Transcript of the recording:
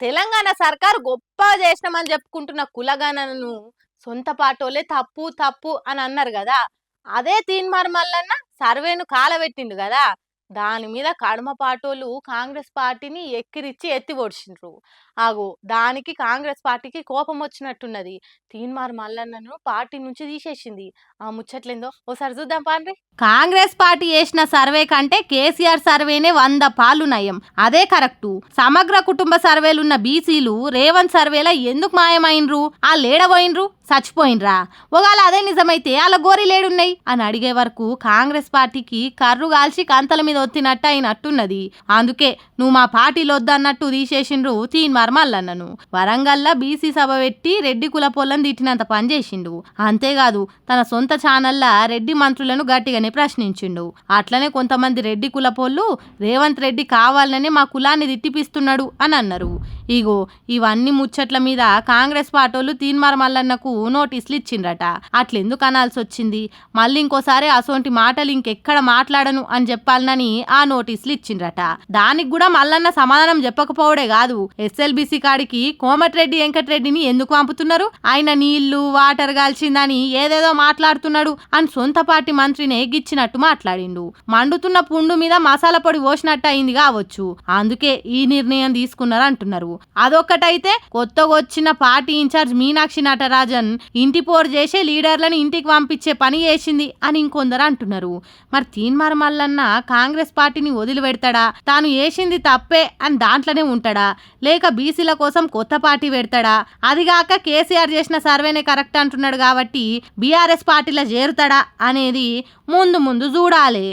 తెలంగాణ సర్కార్ గొప్పగా చేసినామని చెప్పుకుంటున్న కులగణనను సొంత పాటోలే తప్పు తప్పు అని అన్నారు కదా. అదే తీన్మార్ మల్లన్న సర్వేను కాలబెట్టిండు కదా. దాని మీద కడమ పాటోలు కాంగ్రెస్ పార్టీని ఎక్కిరిచ్చి ఎత్తి పొడిచిండ్రు. ఆగో దానికి కాంగ్రెస్ పార్టీకి కోపం వచ్చినట్టున్నది. తీన్మార్ మల్లన్నను పార్టీ నుంచి తీసేసింది. ఆ ముచ్చట్లేందో ఓసారి చూద్దాం పాండ్రి. కాంగ్రెస్ పార్టీ చేసిన సర్వే కంటే కేసీఆర్ సర్వేనే 100 పాలు నయం. అదే కరెక్టు. సమగ్ర కుటుంబ సర్వేలున్న బీసీలు రేవంత్ సర్వేలో ఎందుకు మాయమైనరు? ఆ లేడబోయినరు, చచ్చిపోయినరా? ఒకవేళ అదే నిజమైతే అలా గోరీలేడున్నాయి అని అడిగే వరకు కాంగ్రెస్ పార్టీకి కర్రు కాల్చి కంతల మీద ఒత్తినట్టు అయినట్టున్నది. అందుకే నువ్వు మా పార్టీలో వద్దన్నట్టు తీసేసిండ్రు తీన్మార్ మల్లన్నను. వరంగల్లా బీసీ సభ పెట్టి రెడ్డి కుల పొలం తిట్టినంత పనిచేసిండు. అంతేకాదు తన సొంత ఛానల్లా రెడ్డి మంత్రులను గట్టిగానే ప్రశ్నించిండు. అట్లనే కొంతమంది రెడ్డి కులపోళ్ళు రేవంత్ రెడ్డి కావాలనే మా కులాన్ని తిట్టిపిస్తున్నాడు అని అన్నారు. ఇగో ఇవన్నీ ముచ్చట్ల మీద కాంగ్రెస్ పార్టీలు తీన్మార్ మల్లన్నకు నోటీసులు ఇచ్చిండ్రట. అట్లెందుకు అనాల్సి వచ్చింది? మళ్ళీ ఇంకోసారి అసోంటి మాటలు ఇంకెక్కడ మాట్లాడను అని చెప్పాలనని ఆ నోటీసులు ఇచ్చిండ్రట. దానికి కూడా మల్లన్న సమాధానం చెప్పకపోవడే కాదు, ఎస్ఎల్బిసి కాడికి కోమటిరెడ్డి వెంకటరెడ్డిని ఎందుకు పంపుతున్నారు, ఆయన నీళ్లు వాటర్ కాల్చిందని ఏదేదో మాట్లాడుతున్నాడు అని సొంత పార్టీ మంత్రిని ఎగిచ్చినట్టు మాట్లాడిండు. మండుతున్న పుండు మీద మసాలా పొడి పోసినట్టు అయింది కావచ్చు, అందుకే ఈ నిర్ణయం తీసుకున్నారు అంటున్నారు. అదొక్కటైతే కొత్తగా వచ్చిన పార్టీ ఇన్ఛార్జ్ మీనాక్షి నటరాజన్ ఇంటి పోరు చేసే లీడర్లను ఇంటికి పంపించే పని చేసింది అని ఇంకొందరు అంటున్నారు. మరి తీన్మార్ మల్లన్న కాంగ్రెస్ పార్టీని వదిలిపెడతాడా, తాను చేసింది తప్పే అని దాంట్లోనే ఉంటాడా, లేక బీసీల కోసం కొత్త పార్టీ పెడతాడా? అదిగాక కేసీఆర్ చేసిన సర్వేనే కరెక్ట్ అంటున్నాడు కాబట్టి బీఆర్ఎస్ పార్టీలో చేరుతాడా అనేది ముందు ముందు చూడాలి.